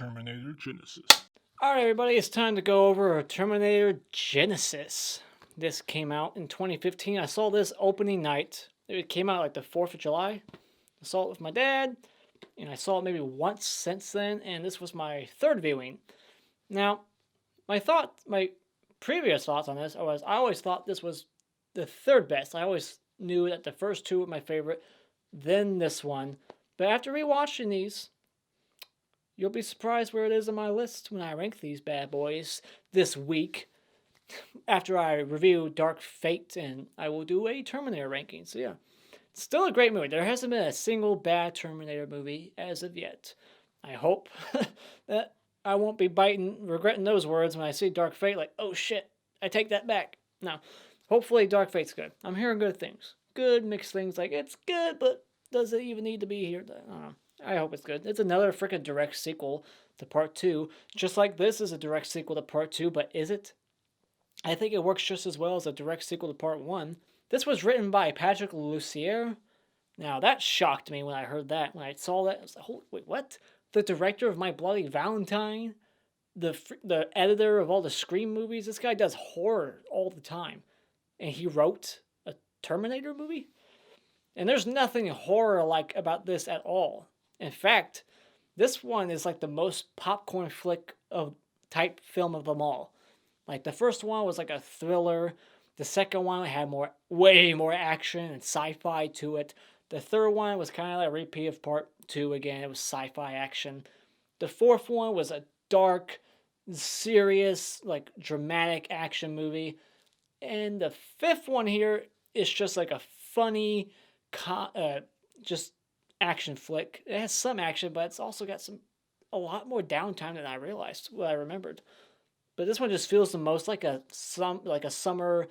Terminator Genisys. Alright, everybody, it's time to go over Terminator Genisys. This came out in 2015. I saw this opening night. It came out like the 4th of July. I saw it with my dad, and I saw it maybe once since then, and this was my third viewing. Now, my previous thoughts on this was I always thought this was the third best. I always knew that the first two were my favorite, then this one. But after rewatching these, you'll be surprised where it is on my list when I rank these bad boys this week. After I review Dark Fate, and I will do a Terminator ranking. So yeah, it's still a great movie. There hasn't been a single bad Terminator movie as of yet. I hope that I won't be regretting those words when I see Dark Fate, like, oh shit, I take that back. No, hopefully Dark Fate's good. I'm hearing good things. Good mixed things, like, it's good, but does it even need to be here? I don't know. I hope it's good. It's another freaking direct sequel to Part 2. Just like this is a direct sequel to Part 2, but is it? I think it works just as well as a direct sequel to Part 1. This was written by Patrick Lussier. Now, that shocked me when I heard that. When I saw that, I was like, wait, what? The director of My Bloody Valentine? The editor of all the Scream movies? This guy does horror all the time. And he wrote a Terminator movie? And there's nothing horror-like about this at all. In fact, this one is like the most popcorn flick of type film of them all. Like the first one was like a thriller. The second one had way more action and sci-fi to it. The third one was kind of like a repeat of Part 2 again. It was sci-fi action. The fourth one was a dark, serious, like dramatic action movie. And the fifth one here is just like a funny, just action flick. It has some action, but it's also got a lot more downtime than I realized, what I remembered. But this one just feels the most like a summer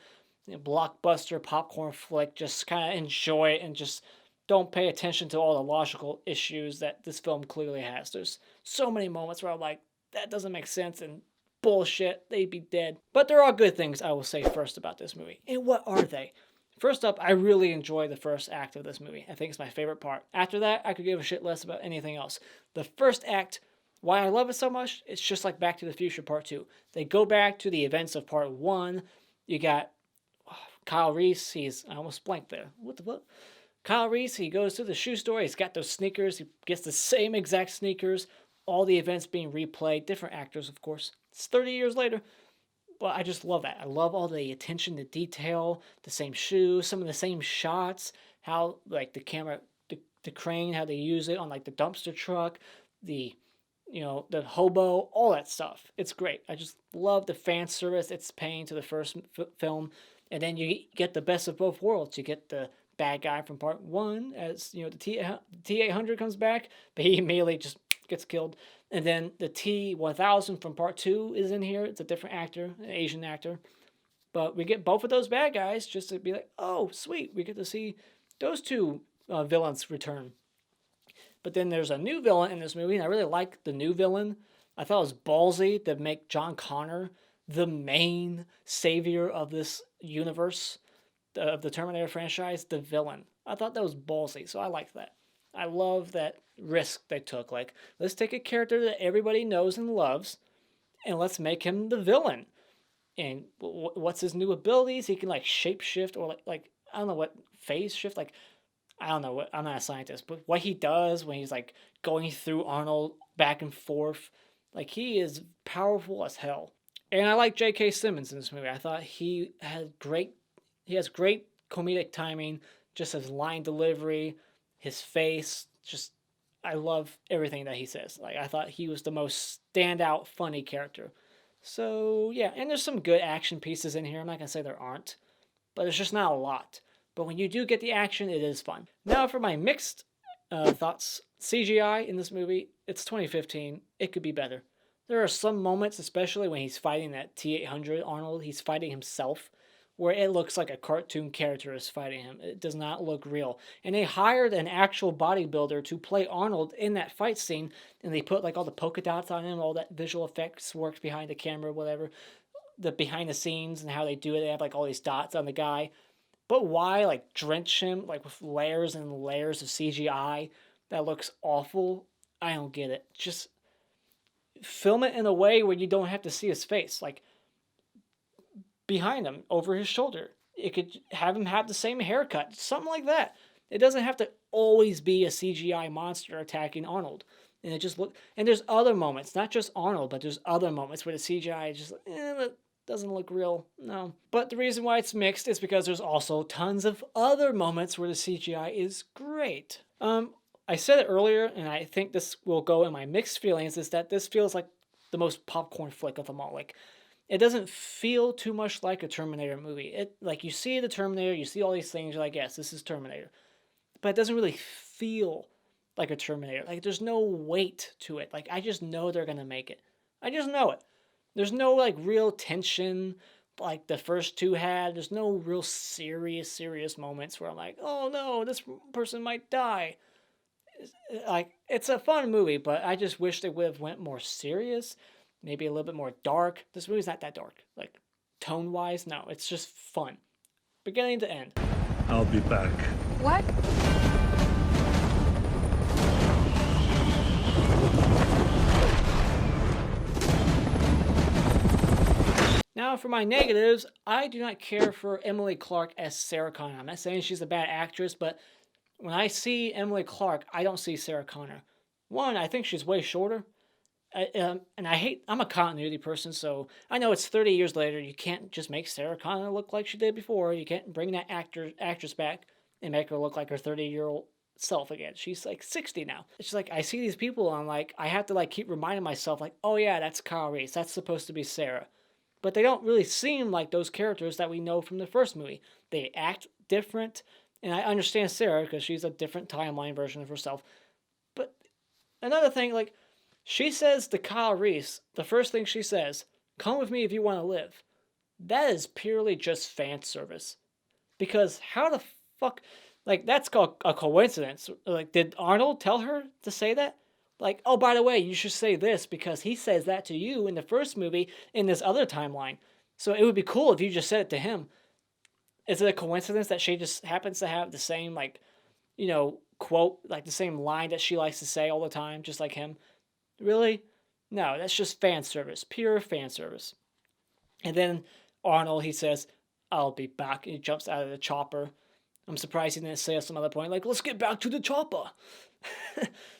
blockbuster popcorn flick. Just kind of enjoy it and just don't pay attention to all the logical issues that this film clearly has. There's so many moments where I'm like, that doesn't make sense, and bullshit, they'd be dead. But there are good things I will say first about this movie. And what are they? First up, I really enjoy the first act of this movie. I think it's my favorite part. After that, I could give a shit less about anything else. The first act, why I love it so much, it's just like Back to the Future Part 2. They go back to the events of Part 1. You got Kyle Reese. I almost blanked there. What the fuck? Kyle Reese, he goes to the shoe store. He's got those sneakers. He gets the same exact sneakers. All the events being replayed. Different actors, of course. It's 30 years later. But I just love that. I love all the attention to detail, the same shoes, some of the same shots, how like the camera, the crane, how they use it on like the dumpster truck, the hobo, all that stuff. It's great. I just love the fan service it's paying to the first film, and then you get the best of both worlds. You get the bad guy from Part 1, as the T-800 comes back, but he immediately just gets killed. And then the T-1000 from Part 2 is in here. It's a different actor, an Asian actor. But we get both of those bad guys just to be like, oh, sweet. We get to see those two villains return. But then there's a new villain in this movie, and I really like the new villain. I thought it was ballsy to make John Connor the main savior of this universe, of the Terminator franchise, the villain. I thought that was ballsy, so I like that. I love that risk they took. Like, let's take a character that everybody knows and loves, and let's make him the villain. And what's his new abilities? He can like shapeshift or like I don't know what, phase shift. Like, I don't know what, I'm not a scientist, but what he does when he's like going through Arnold back and forth, like he is powerful as hell. And I like J.K. Simmons in this movie. I thought he has great comedic timing, just his line delivery, his face, just, I love everything that he says. Like, I thought he was the most standout, funny character. So, yeah, and there's some good action pieces in here. I'm not going to say there aren't, but there's just not a lot. But when you do get the action, it is fun. Now for my mixed thoughts. CGI in this movie, it's 2015. It could be better. There are some moments, especially when he's fighting that T-800 Arnold, he's fighting himself, where it looks like a cartoon character is fighting him. It does not look real. And they hired an actual bodybuilder to play Arnold in that fight scene, and they put like all the polka dots on him, all that visual effects works behind the camera, whatever. The behind the scenes and how they do it, they have like all these dots on the guy. But why like drench him like with layers and layers of CGI that looks awful? I don't get it. Just film it in a way where you don't have to see his face, like behind him, over his shoulder. It could have him have the same haircut, something like that. It doesn't have to always be a CGI monster attacking Arnold. And it just look. And there's other moments, not just Arnold, but there's other moments where the CGI just that doesn't look real. No. But the reason why it's mixed is because there's also tons of other moments where the CGI is great. I said it earlier, and I think this will go in my mixed feelings, is that this feels like the most popcorn flick of them all. Like, it doesn't feel too much like a Terminator movie. It, like, you see the Terminator, you see all these things, you're like, yes, this is Terminator. But it doesn't really feel like a Terminator. Like, there's no weight to it. Like, I just know they're gonna make it. I just know it. There's no, like, real tension like the first two had. There's no real serious moments where I'm like, oh no, this person might die. Like, it's a fun movie, but I just wish they would have went more serious, maybe a little bit more dark. This movie's not that dark, like tone wise. No, it's just fun, beginning to end. I'll be back. What? Now for my negatives, I do not care for Emilia Clarke as Sarah Connor. I'm not saying she's a bad actress, but when I see Emilia Clarke, I don't see Sarah Connor. One, I think she's way shorter. And I'm a continuity person, so I know it's 30 years later. You can't just make Sarah Connor look like she did before. You can't bring that actress back and make her look like her 30-year-old self again. She's like 60 now. It's like, I see these people, and I'm like, I have to like keep reminding myself, like, oh yeah, that's Kyle Reese. That's supposed to be Sarah. But they don't really seem like those characters that we know from the first movie. They act different. And I understand Sarah because she's a different timeline version of herself. But another thing, like, she says to Kyle Reese, the first thing she says, come with me if you want to live. That is purely just fan service. Because how the fuck, like, that's called a coincidence. Like, did Arnold tell her to say that? Like, oh, by the way, you should say this because he says that to you in the first movie in this other timeline. So it would be cool if you just said it to him. Is it a coincidence that she just happens to have the same, like, you know, quote, like the same line that she likes to say all the time, just like him? Really? No, that's just fan service, pure fan service. And then Arnold, he says, I'll be back. And he jumps out of the chopper. I'm surprised he didn't say at some other point, like, let's get back to the chopper.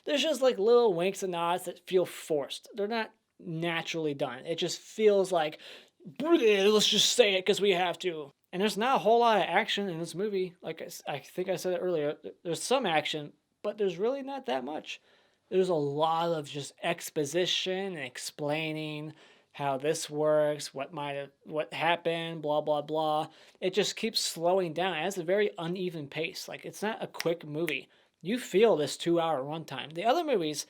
There's just like little winks and nods that feel forced. They're not naturally done. It just feels like, let's just say it because we have to. And there's not a whole lot of action in this movie. Like I think I said it earlier, there's some action, but there's really not that much. There's a lot of just exposition and explaining how this works, what happened, blah, blah, blah. It just keeps slowing down. It has a very uneven pace. Like, it's not a quick movie. You feel this 2-hour runtime. The other movies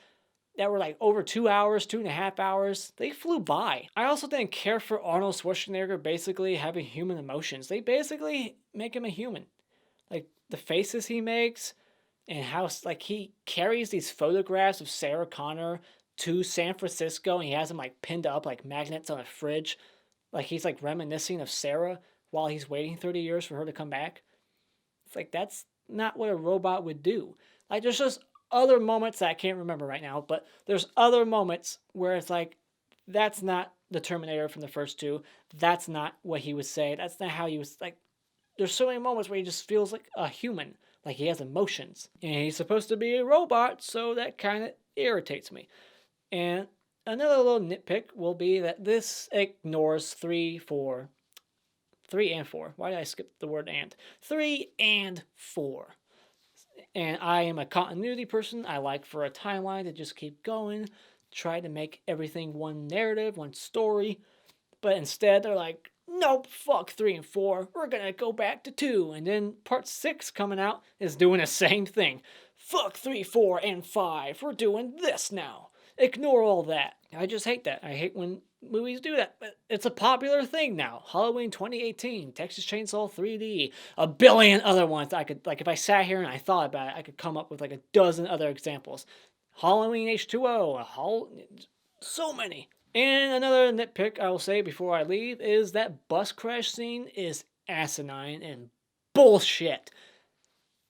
that were like over 2 hours, 2.5 hours, they flew by. I also didn't care for Arnold Schwarzenegger basically having human emotions. They basically make him a human. Like, the faces he makes and how, like, he carries these photographs of Sarah Connor to San Francisco and he has them like pinned up like magnets on a fridge. Like, he's like reminiscing of Sarah while he's waiting 30 years for her to come back. It's like, that's not what a robot would do. Like, there's just other moments that I can't remember right now, but there's other moments where it's like, that's not the Terminator from the first two. That's not what he would say. That's not how he was, like, there's so many moments where he just feels like a human, like he has emotions. And he's supposed to be a robot, so that kind of irritates me. And another little nitpick will be that this ignores 3 and 4. Why did I skip the word and? 3 and 4. And I am a continuity person. I like for a timeline to just keep going, try to make everything one narrative, one story. But instead, they're like, nope, fuck 3 and 4. We're going to go back to 2. And then part 6 coming out is doing the same thing. Fuck 3, 4, and 5. We're doing this now. Ignore all that. I just hate that. I hate when movies do that. But it's a popular thing now. Halloween 2018, Texas Chainsaw 3D, a billion other ones. I could, like, if I sat here and I thought about it, I could come up with like a dozen other examples. Halloween H2O, so many. And another nitpick I will say before I leave is that bus crash scene is asinine and bullshit.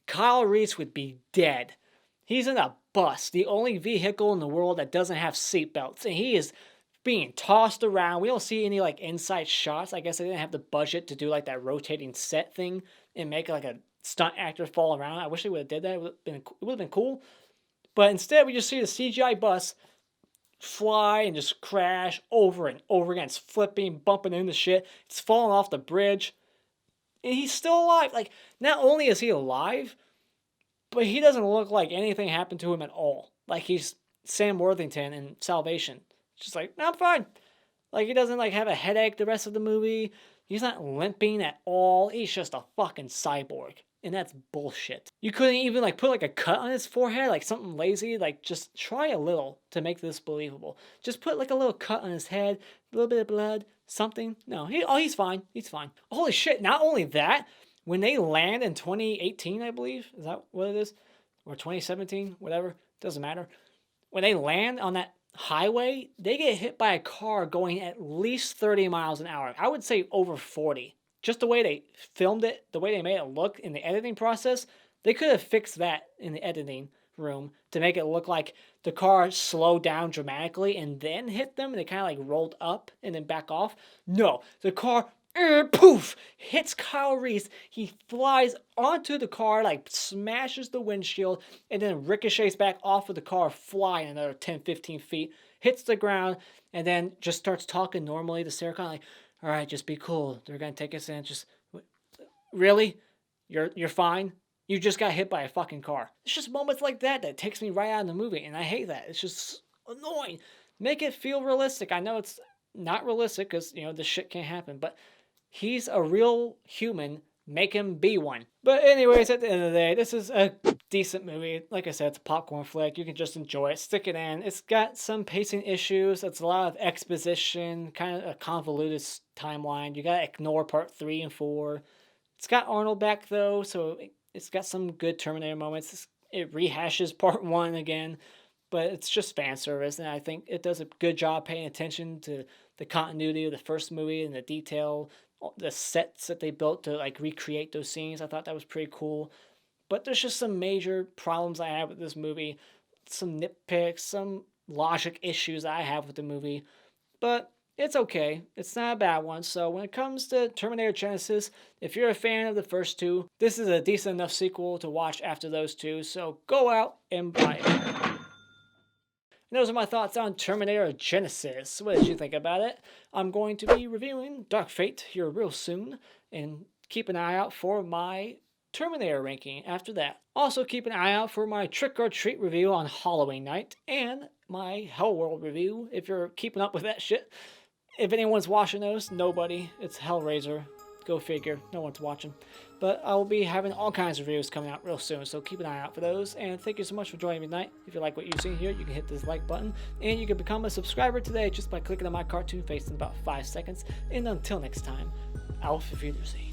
Kyle Reese would be dead. He's in a bus, the only vehicle in the world that doesn't have seatbelts, and he is being tossed around. We don't see any like inside shots. I guess they didn't have the budget to do like that rotating set thing and make like a stunt actor fall around. I wish they would have did that. It would have been cool. But instead, we just see the CGI bus fly and just crash over and over again. It's flipping, bumping into shit. It's falling off the bridge. And he's still alive. Like, not only is he alive, but he doesn't look like anything happened to him at all. Like he's Sam Worthington in Salvation. Just like, no, I'm fine. Like, he doesn't like have a headache the rest of the movie. He's not limping at all. He's just a fucking cyborg. And that's bullshit. You couldn't even like put like a cut on his forehead, like something lazy. Like, just try a little to make this believable. Just put like a little cut on his head, a little bit of blood, something. No, he's fine. He's fine. Holy shit, not only that, when they land in 2018, I believe, is that what it is? Or 2017, whatever, doesn't matter. When they land on that highway, they get hit by a car going at least 30 miles an hour. I would say over 40. Just the way they filmed it, the way they made it look in the editing process, they could have fixed that in the editing room to make it look like the car slowed down dramatically and then hit them and they kind of like rolled up and then back off. No, the car poof, hits Kyle Reese. He flies onto the car, like smashes the windshield, and then ricochets back off of the car, flying another 10-15 feet, hits the ground, and then just starts talking normally to Sarah Connor, like, all right, just be cool. They're going to take us in. Just, really? You're fine? You just got hit by a fucking car. It's just moments like that that takes me right out of the movie, and I hate that. It's just annoying. Make it feel realistic. I know it's not realistic because, you know, this shit can't happen, but he's a real human. Make him be one. But anyways, at the end of the day, this is a decent movie. Like I said, it's a popcorn flick. You can just enjoy it. Stick it in. It's got some pacing issues. It's a lot of exposition, kind of a convoluted timeline. You gotta ignore part 3 and 4. It's got Arnold back, though, so it's got some good Terminator moments. It rehashes part 1 again, but it's just fan service, and I think it does a good job paying attention to the continuity of the first movie and the detail, the sets that they built to like recreate those scenes. I thought that was pretty cool. But there's just some major problems I have with this movie. Some nitpicks, some logic issues I have with the movie. But it's okay. It's not a bad one. So when it comes to Terminator Genisys, if you're a fan of the first two, this is a decent enough sequel to watch after those two. So go out and buy it. And those are my thoughts on Terminator Genisys. What did you think about it? I'm going to be reviewing Dark Fate here real soon, and keep an eye out for my Terminator ranking after that. Also keep an eye out for my Trick or Treat review on Halloween night, and my Hellworld review, if you're keeping up with that shit. If anyone's watching those, nobody. It's Hellraiser. Go figure. No one's watching. But I will be having all kinds of reviews coming out real soon, so keep an eye out for those. And thank you so much for joining me tonight. If you like what you've seen here, you can hit this like button. And you can become a subscriber today just by clicking on my cartoon face in about 5 seconds. And until next time, auf Wiedersehen.